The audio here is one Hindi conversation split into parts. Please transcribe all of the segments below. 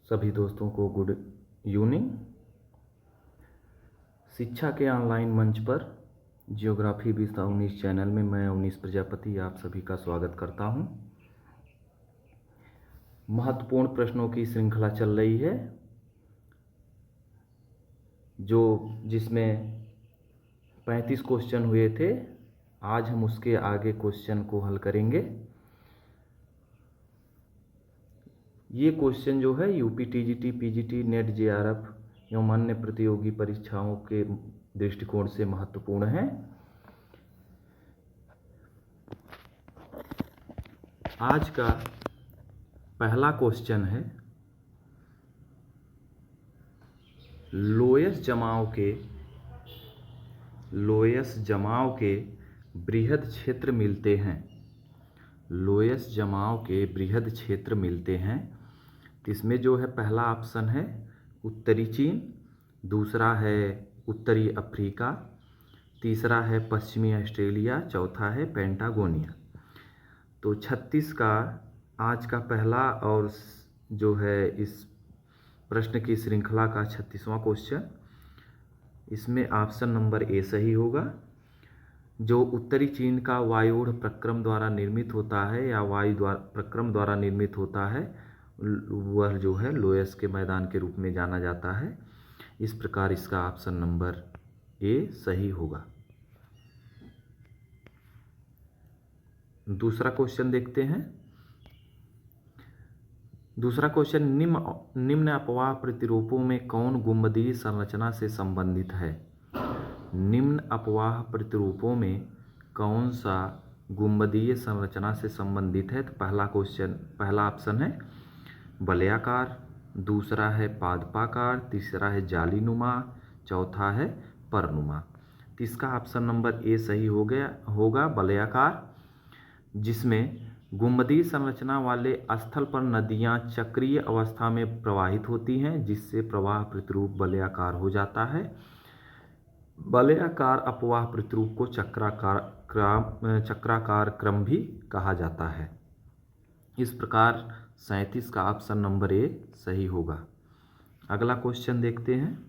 सभी दोस्तों को गुड इवनिंग। शिक्षा के ऑनलाइन मंच पर जियोग्राफी विद अवनीश चैनल में मैं अवनीश प्रजापति आप सभी का स्वागत करता हूं। महत्वपूर्ण प्रश्नों की श्रृंखला चल रही है जिसमें 35 क्वेश्चन हुए थे। आज हम उसके आगे क्वेश्चन को हल करेंगे। ये क्वेश्चन जो है UP TGT, PGT, net, JRF एवं अन्य प्रतियोगी परीक्षाओं के दृष्टिकोण से महत्वपूर्ण है। आज का पहला क्वेश्चन है लोयस जमाव के बृहद क्षेत्र मिलते हैं। लोयस जमाव के बृहद क्षेत्र मिलते हैं। इसमें जो है पहला ऑप्शन है उत्तरी चीन, दूसरा है उत्तरी अफ्रीका, तीसरा है पश्चिमी ऑस्ट्रेलिया, चौथा है पेंटागोनिया। तो 36 का आज का पहला और जो है इस प्रश्न की श्रृंखला का 36वां क्वेश्चन, इसमें ऑप्शन नंबर ए सही होगा। जो उत्तरी चीन का वायुड़ प्रक्रम द्वारा निर्मित होता है या प्रक्रम द्वारा निर्मित होता है वह जो है लोयस के मैदान के रूप में जाना जाता है। इस प्रकार इसका ऑप्शन नंबर ए सही होगा। दूसरा क्वेश्चन देखते हैं। दूसरा क्वेश्चन, निम्न अपवाह प्रतिरूपों में कौन गुंबदीय संरचना से संबंधित है? निम्न अपवाह प्रतिरूपों में कौन सा गुंबदीय संरचना से संबंधित है? तो पहला ऑप्शन है वलयाकार, दूसरा है पादपाकार, तीसरा है जालीनुमा, चौथा है परनुमा। तो इसका ऑप्शन नंबर ए सही होगा वलयाकार, जिसमें गुंबदीय संरचना वाले स्थल पर नदियां चक्रीय अवस्था में प्रवाहित होती हैं, जिससे प्रवाह प्रतिरूप वलयाकार हो जाता है। वलयाकार अपवाह प्रतिरूप को चक्राकार क्रम भी कहा जाता है। इस प्रकार 37 का ऑप्शन नंबर ए सही होगा। अगला क्वेश्चन देखते हैं।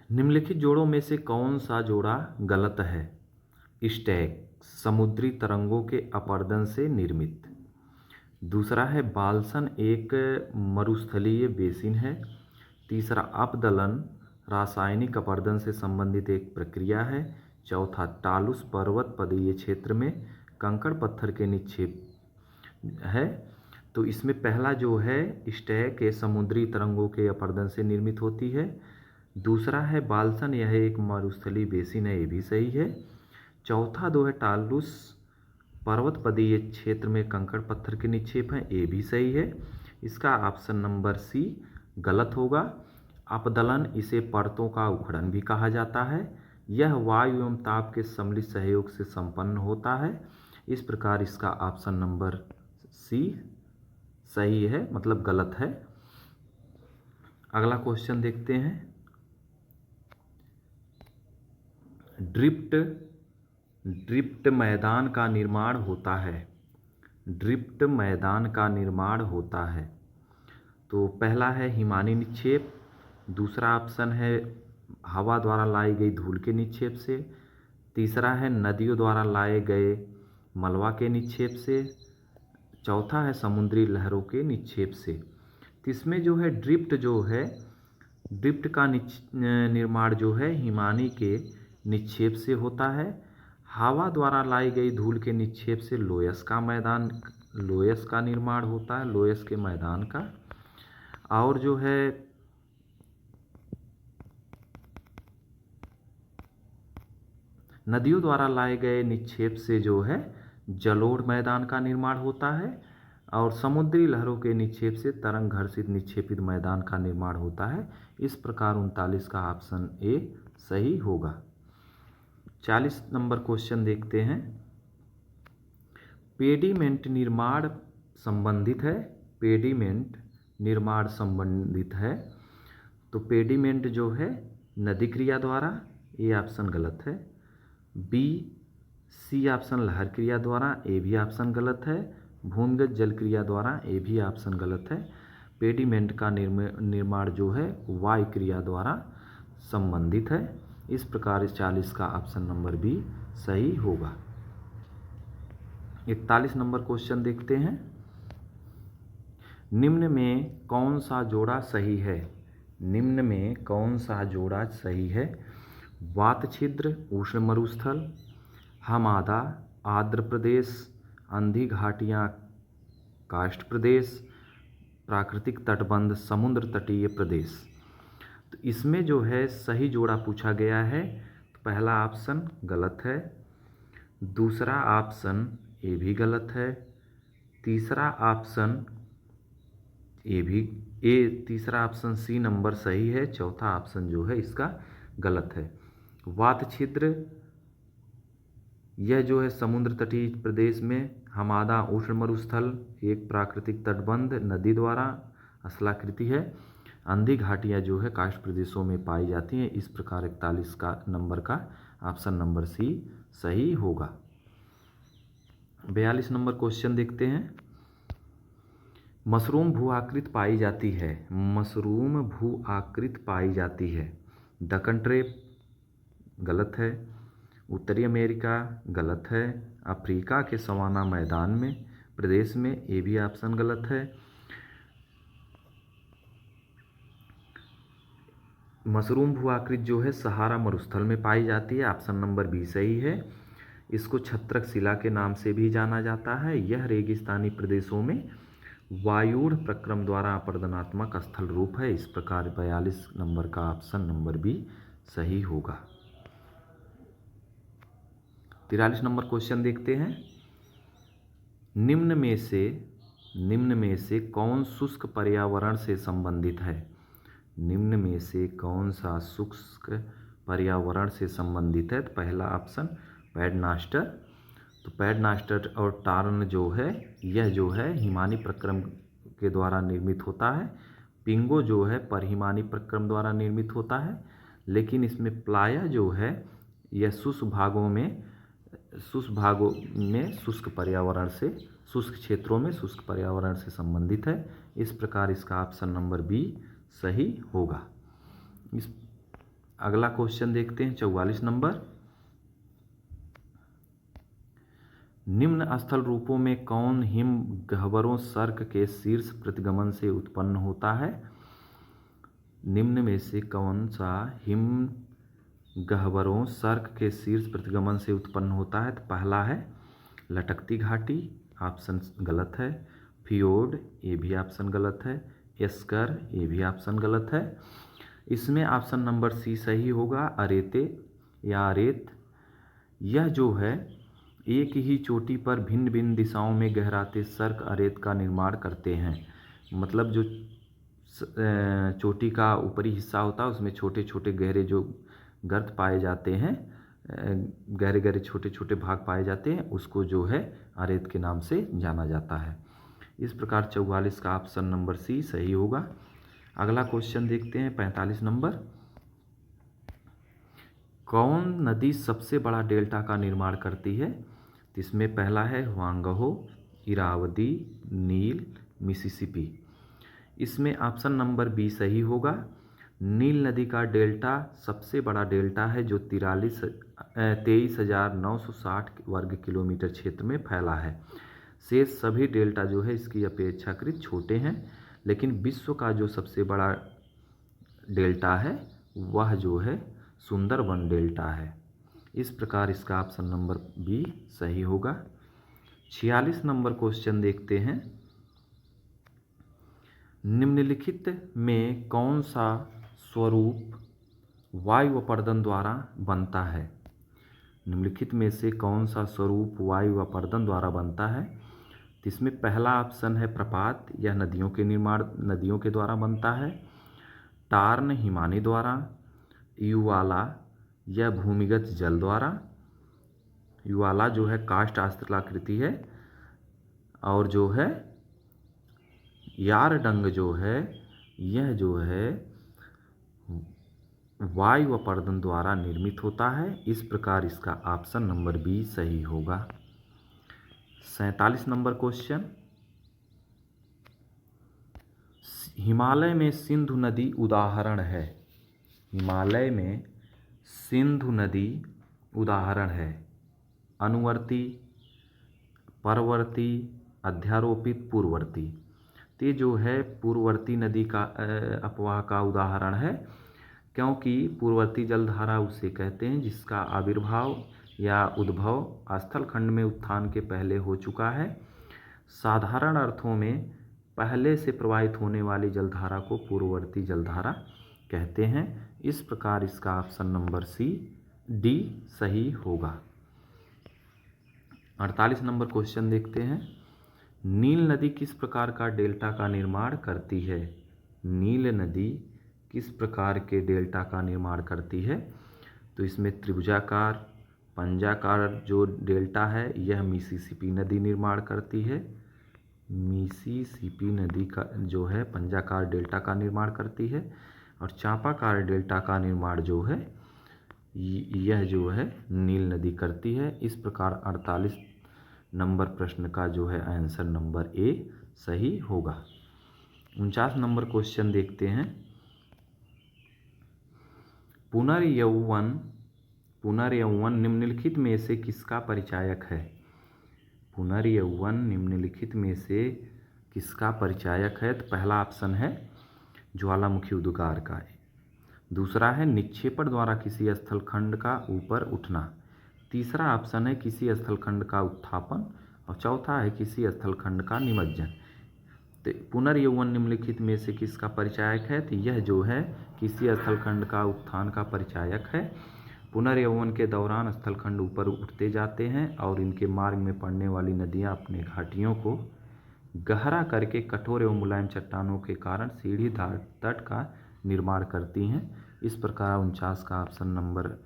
निम्नलिखित जोड़ों में से कौन सा जोड़ा गलत है? स्टैग समुद्री तरंगों के अपरदन से निर्मित। दूसरा है बाल्सन एक मरुस्थलीय बेसिन है। तीसरा अपदलन रासायनिक अपरदन से संबंधित एक प्रक्रिया है। चौथा टालुस पर्वत पदीय क्षेत्र में कंकड़ पत्थर के निक्षेप है। तो इसमें पहला जो है स्टैग के समुद्री तरंगों के अपरदन से निर्मित होती है। दूसरा है बाल्सन, यह एक मरुस्थलीय बेसिन है, ये भी सही है। चौथा दो है टालुस पर्वत पदीय क्षेत्र में कंकड़ पत्थर के निक्षेप हैं, ये भी सही है। इसका ऑप्शन नंबर सी गलत होगा। अपदलन इसे परतों का उखड़न भी कहा जाता है। यह वायु एवं ताप के सम्मिलित सहयोग से संपन्न होता है। इस प्रकार इसका ऑप्शन नंबर सी सही है, मतलब गलत है। अगला क्वेश्चन देखते हैं। ड्रिफ्ट मैदान का निर्माण होता है। ड्रिफ्ट मैदान का निर्माण होता है। तो पहला है हिमानी निक्षेप, दूसरा ऑप्शन है हवा द्वारा लाई गई धूल के निक्षेप से, तीसरा है नदियों द्वारा लाए गए मलबा के निक्षेप से, चौथा है समुद्री लहरों के निक्षेप से। तो इसमें जो है ड्रिफ्ट का निर्माण जो है हिमानी के निक्षेप से होता है। हवा द्वारा लाई गई धूल के निक्षेप से लोयस का निर्माण होता है, लोयस के मैदान का। और जो है नदियों द्वारा लाए गए निक्षेप से जो है जलोढ़ मैदान का निर्माण होता है। और समुद्री लहरों के निक्षेप से तरंग घर्षित निक्षेपित मैदान का निर्माण होता है। इस प्रकार 39 का ऑप्शन ए सही होगा। 40 नंबर क्वेश्चन देखते हैं। पेडीमेंट निर्माण संबंधित है। पेडीमेंट निर्माण संबंधित है। तो पेडीमेंट जो है नदी क्रिया द्वारा, ये ऑप्शन गलत है। बी सी ऑप्शन लहर क्रिया द्वारा, ए भी ऑप्शन गलत है। भूमिगत जल क्रिया द्वारा, ये भी ऑप्शन गलत है। पेडिमेंट का निर्माण जो है वायु क्रिया द्वारा संबंधित है। इस प्रकार इस 40 का ऑप्शन नंबर बी सही होगा। 41 नंबर क्वेश्चन देखते हैं। निम्न में कौन सा जोड़ा सही है? निम्न में कौन सा जोड़ा सही है? वात छिद्र उष्ण मरुस्थल, हमादा आर्द्र प्रदेश, अंधी घाटियाँ काष्ठ प्रदेश, प्राकृतिक तटबंध समुद्र तटीय प्रदेश। तो इसमें जो है सही जोड़ा पूछा गया है, तो पहला ऑप्शन गलत है, दूसरा ऑप्शन ये भी गलत है, तीसरा ऑप्शन तीसरा ऑप्शन सी नंबर सही है, चौथा ऑप्शन जो है इसका गलत है। वात छिद्र यह जो है समुद्र तटीय प्रदेश में हमादा उष्ण मरुस्थल एक प्राकृतिक तटबंध नदी द्वारा स्थलाकृति है। अंधी घाटियाँ जो है काष्ठ प्रदेशों में पाई जाती हैं। इस प्रकार 41 का नंबर का ऑप्शन नंबर सी सही होगा। 42 नंबर क्वेश्चन देखते हैं। मशरूम भू आकृत पाई जाती है। मशरूम भू आकृत पाई जाती है। दक्कन ट्रेप गलत है, उत्तरी अमेरिका गलत है, अफ्रीका के सवाना मैदान में प्रदेश में ये भी ऑप्शन गलत है। मशरूम भू आकृत जो है सहारा मरुस्थल में पाई जाती है, ऑप्शन नंबर बी सही है। इसको छत्रक शिला के नाम से भी जाना जाता है। यह रेगिस्तानी प्रदेशों में वायुड़ प्रक्रम द्वारा अपर्दनात्मक स्थल रूप है। इस प्रकार 42 नंबर का ऑप्शन नंबर बी सही होगा। 43 नंबर क्वेश्चन देखते हैं। निम्न में से कौन शुष्क पर्यावरण से संबंधित है? निम्न में से कौन सा शुष्क पर्यावरण से संबंधित है? तो पहला ऑप्शन पैडनास्टर। तो पैडनास्टर और टार्न जो है यह जो है हिमानी प्रक्रम के द्वारा निर्मित होता है। पिंगो जो है परहिमानी प्रक्रम द्वारा निर्मित होता है, लेकिन इसमें प्लाया जो है यह शुष्क भागों में शुष्क पर्यावरण से शुष्क क्षेत्रों में शुष्क पर्यावरण से संबंधित है। इस प्रकार इसका ऑप्शन नंबर बी सही होगा। इस अगला क्वेश्चन देखते हैं 44 नंबर। निम्न स्थल रूपों में कौन हिम गह्वरों सर्क के शीर्ष प्रतिगमन से उत्पन्न होता है? निम्न में से कौन सा हिम गह्वरों सर्क के शीर्ष प्रतिगमन से उत्पन्न होता है? तो पहला है लटकती घाटी, ऑप्शन गलत है। फियोर्ड, ये भी ऑप्शन गलत है। एस्कर, ये भी ऑप्शन गलत है। इसमें ऑप्शन नंबर सी सही होगा, अरेते या अरेत। यह जो है एक ही चोटी पर भिन्न भिन्न दिशाओं में गहराते सर्क अरेत का निर्माण करते हैं। मतलब जो चोटी का ऊपरी हिस्सा होता है उसमें छोटे छोटे गहरे जो गर्त पाए जाते हैं, गहरे गहरे छोटे छोटे भाग पाए जाते हैं, उसको जो है अरेत के नाम से जाना जाता है। इस प्रकार 44 का ऑप्शन नंबर सी सही होगा। अगला क्वेश्चन देखते हैं 45 नंबर। कौन नदी सबसे बड़ा डेल्टा का निर्माण करती है? इसमें पहला है हुआंगहो, इरावदी, नील, मिसिसिपी। इसमें ऑप्शन नंबर बी सही होगा। नील नदी का डेल्टा सबसे बड़ा डेल्टा है जो 23,960 वर्ग किलोमीटर क्षेत्र में फैला है। शेष सभी डेल्टा जो है इसकी अपेक्षाकृत छोटे हैं, लेकिन विश्व का जो सबसे बड़ा डेल्टा है वह जो है सुंदरबन डेल्टा है। इस प्रकार इसका ऑप्शन नंबर बी सही होगा। 46 नंबर क्वेश्चन देखते हैं। निम्नलिखित में कौन सा स्वरूप वायु अपर्दन द्वारा बनता है? निम्नलिखित में से कौन सा स्वरूप वायु अपर्दन द्वारा बनता है? इसमें पहला ऑप्शन है प्रपात, यह नदियों के द्वारा बनता है। टार्न हिमानी द्वारा, युवाला यह भूमिगत जल द्वारा, युवाला जो है काष्ठ स्थलाकृति है, और जो है यारडंग जो है यह जो है वायु अपर्दन द्वारा निर्मित होता है। इस प्रकार इसका ऑप्शन नंबर बी सही होगा। 47 नंबर क्वेश्चन, हिमालय में सिंधु नदी उदाहरण है। हिमालय में सिंधु नदी उदाहरण है। अनुवर्ती, परवर्ती, अध्यारोपित, पूर्ववर्ती। तो ये जो है पूर्ववर्ती नदी का अपवाह का उदाहरण है, क्योंकि पूर्ववर्ती जलधारा उसे कहते हैं जिसका आविर्भाव या उद्भव स्थल खंड में उत्थान के पहले हो चुका है। साधारण अर्थों में पहले से प्रवाहित होने वाली जलधारा को पूर्ववर्ती जलधारा कहते हैं। इस प्रकार इसका ऑप्शन नंबर डी सही होगा। 48 नंबर क्वेश्चन देखते हैं, नील नदी किस प्रकार का डेल्टा का निर्माण करती है। नील नदी किस प्रकार के डेल्टा का निर्माण करती है। तो इसमें त्रिभुजाकार, पंजाकार जो डेल्टा है यह मिसिसिपी नदी निर्माण करती है। मिसिसिपी नदी का जो है पंजाकार डेल्टा का निर्माण करती है, और चापाकार डेल्टा का निर्माण जो है यह जो है नील नदी करती है। इस प्रकार 48 नंबर प्रश्न का जो है आंसर नंबर ए सही होगा। 49 नंबर क्वेश्चन देखते हैं, पुनर्यौवन निम्नलिखित में से किसका परिचायक है। पुनर्यौवन निम्नलिखित में से किसका परिचायक है। तो पहला ऑप्शन है ज्वालामुखी उद्गार का, दूसरा है निक्षेपण द्वारा किसी स्थलखंड का ऊपर उठना, तीसरा ऑप्शन है किसी स्थलखंड का उत्थापन, और चौथा है किसी स्थलखंड का निमज्जन। तो पुनर्यौवन निम्नलिखित में से किसका परिचायक है। तो यह जो है किसी स्थलखंड का उत्थान का परिचायक है। पुनर्यौवन के दौरान स्थलखंड ऊपर उठते जाते हैं और इनके मार्ग में पड़ने वाली नदियां अपने घाटियों को गहरा करके कठोर एवं मुलायम चट्टानों के कारण सीढ़ीदार तट का निर्माण करती हैं। इस प्रकार 49 का ऑप्शन नंबर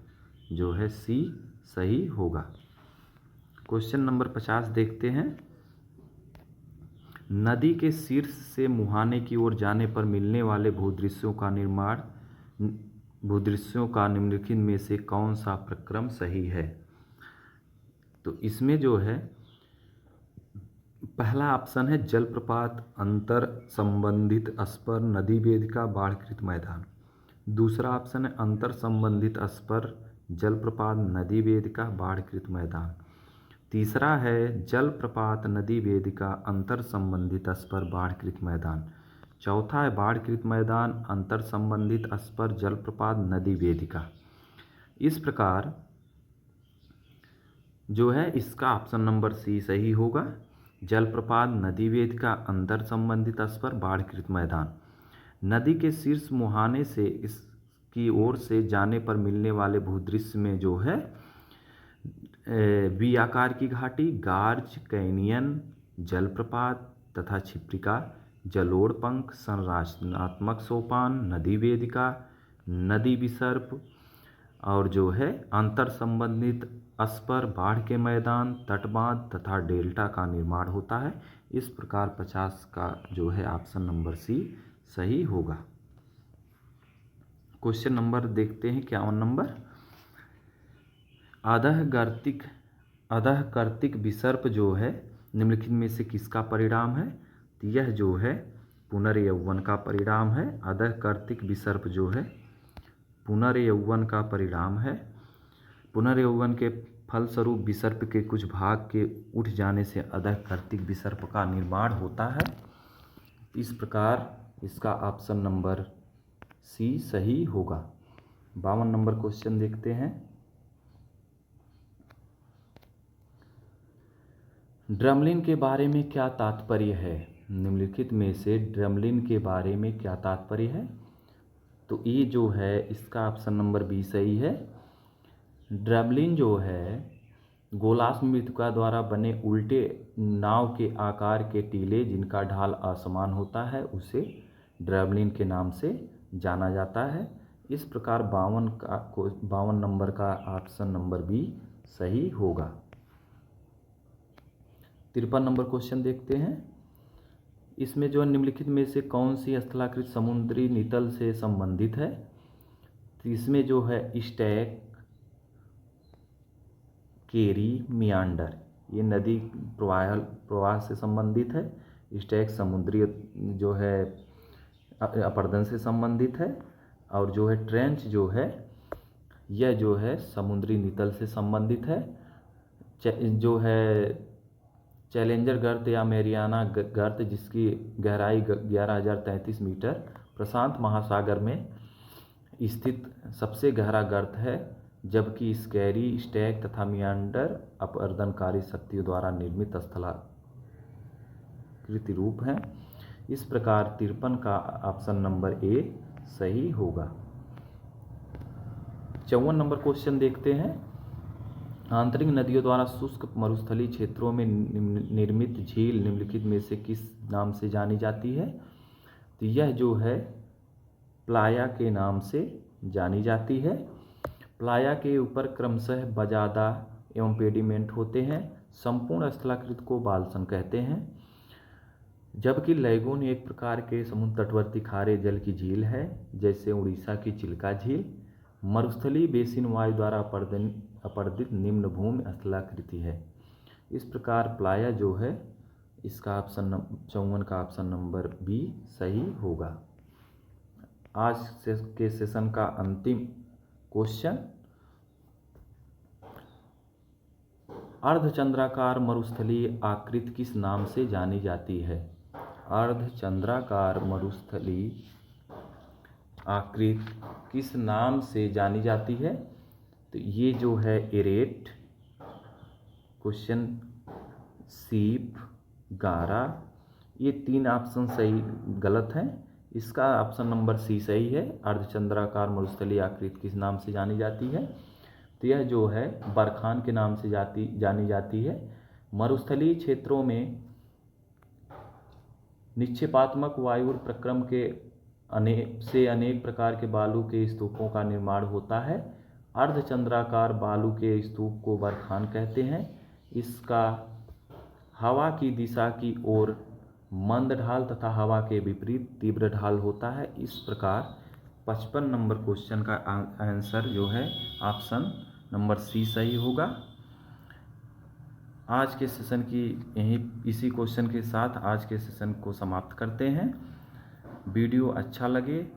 जो है सी सही होगा। क्वेश्चन नंबर 50 देखते हैं, नदी के शीर्ष से मुहाने की ओर जाने पर मिलने वाले भूदृश्यों का निम्नलिखित में से कौन सा प्रक्रम सही है। तो इसमें जो है पहला ऑप्शन है जलप्रपात अंतर संबंधित स्पर नदी वेदिका बाढ़कृत मैदान, दूसरा ऑप्शन है अंतर संबंधित स्पर जलप्रपात नदी वेदिका बाढ़कृत मैदान, तीसरा है जलप्रपात नदी वेदिका अंतर संबंधित स्पर बाढ़कृत मैदान, चौथा है बाढ़कृत मैदान अंतर संबंधित स्पर जलप्रपात नदी वेदिका। इस प्रकार जो है इसका ऑप्शन नंबर सी सही होगा। जलप्रपात नदी वेदिका अंतर संबंधित स्पर बाढ़कृत मैदान। नदी के शीर्ष मुहाने से इसकी ओर से जाने पर मिलने वाले भूदृश्य में जो है वी आकार की घाटी, गार्ज, कैनियन, जलप्रपात तथा क्षिप्रिका, जलोढ़ पंख, संरचनात्मक सोपान, नदी वेदिका, नदी विसर्प और जो है अंतर संबंधित स्पर, बाढ़ के मैदान, तटबांध तथा डेल्टा का निर्माण होता है। इस प्रकार 50 का जो है ऑप्शन नंबर सी सही होगा। क्वेश्चन नंबर देखते हैं 51 नंबर, अधः कर्तिक विसर्प जो है निम्नलिखित में से किसका परिणाम है। तो यह जो है पुनर्यौवन का परिणाम है। अधः कर्तिक विसर्प जो है पुनर्यौवन का परिणाम है। पुनर्यौवन के फलस्वरूप विसर्प के कुछ भाग के उठ जाने से अधः कर्तिक विसर्प का निर्माण होता है। इस प्रकार इसका ऑप्शन नंबर सी सही होगा। 52 नंबर क्वेश्चन देखते हैं, ड्रमलिन के बारे में क्या तात्पर्य है। निम्नलिखित में से ड्रमलिन के बारे में क्या तात्पर्य है। तो ये जो है इसका ऑप्शन नंबर बी सही है। ड्रमलिन जो है गोलाश्म मृत्तिका द्वारा बने उल्टे नाव के आकार के टीले जिनका ढाल असमान होता है उसे ड्रमलिन के नाम से जाना जाता है। इस प्रकार 52 नंबर का ऑप्शन नंबर बी सही होगा। 53 नंबर क्वेश्चन देखते हैं, इसमें जो निम्नलिखित में से कौन सी स्थलाकृत समुद्री नितल से संबंधित है। तो इसमें जो है स्टैक, केरी, मियांडर ये नदी प्रवाह से संबंधित है। स्टैक समुद्री जो है अपरदन से संबंधित है। और जो है ट्रेंच जो है यह जो है समुद्री नितल से संबंधित है। जो है चैलेंजर गर्त या मैरियाना गर्त जिसकी गहराई 11,033 मीटर प्रशांत महासागर में स्थित सबसे गहरा गर्त है, जबकि स्कैरी, स्टैक तथा मियांडर अपरदनकारी शक्तियों द्वारा निर्मित स्थलाकृति रूप हैं। इस प्रकार 53 का ऑप्शन नंबर ए सही होगा। 54 नंबर क्वेश्चन देखते हैं। आंतरिक नदियों द्वारा शुष्क मरुस्थलीय क्षेत्रों में निर्मित झील निम्नलिखित में से किस नाम से जानी जाती है? तो यह जो है प्लाया के नाम से जानी जाती है। प्लाया के ऊपर क्रमशः बजादा एवं पेडिमेंट होते हैं। संपूर्ण स्थलाकृति को बाल्सन कहते हैं। जबकि लैगून एक प्रकार के समुद्र तटवर्ती खारे जल की झील है, जैसे उड़ीसा की चिल्का झील। मरुस्थलीय बेसिन वायु द्वारा अपर्दित निम्न भूमि स्थलाकृति है। इस प्रकार प्लाया जो है इसका ऑप्शन 54 का ऑप्शन नंबर बी सही होगा। आज के सेशन का अंतिम क्वेश्चन, अर्धचंद्राकार मरुस्थलीय आकृति किस नाम से जानी जाती है? अर्धचंद्राकार मरुस्थलीय आकृति किस नाम से जानी जाती है? तो ये जो है एरेट, क्वेश्चन सीप, गारा, ये 3 ऑप्शन सही गलत हैं। इसका ऑप्शन नंबर सी सही है। अर्धचंद्राकार मरुस्थलीय आकृति किस नाम से जानी जाती है? तो यह जो है बरखान के नाम से जानी जाती है। मरुस्थलीय क्षेत्रों में निक्षेपात्मक वायु प्रक्रम के अनेक प्रकार के बालू के स्तूपों का निर्माण होता है। अर्धचंद्राकार बालू के स्तूप को बरखान कहते हैं। इसका हवा की दिशा की ओर मंद ढाल तथा हवा के विपरीत तीव्र ढाल होता है। इस प्रकार 55 नंबर क्वेश्चन का आंसर जो है ऑप्शन नंबर सी सही होगा। आज के सेशन की इसी क्वेश्चन के साथ आज के सेशन को समाप्त करते हैं। वीडियो अच्छा लगे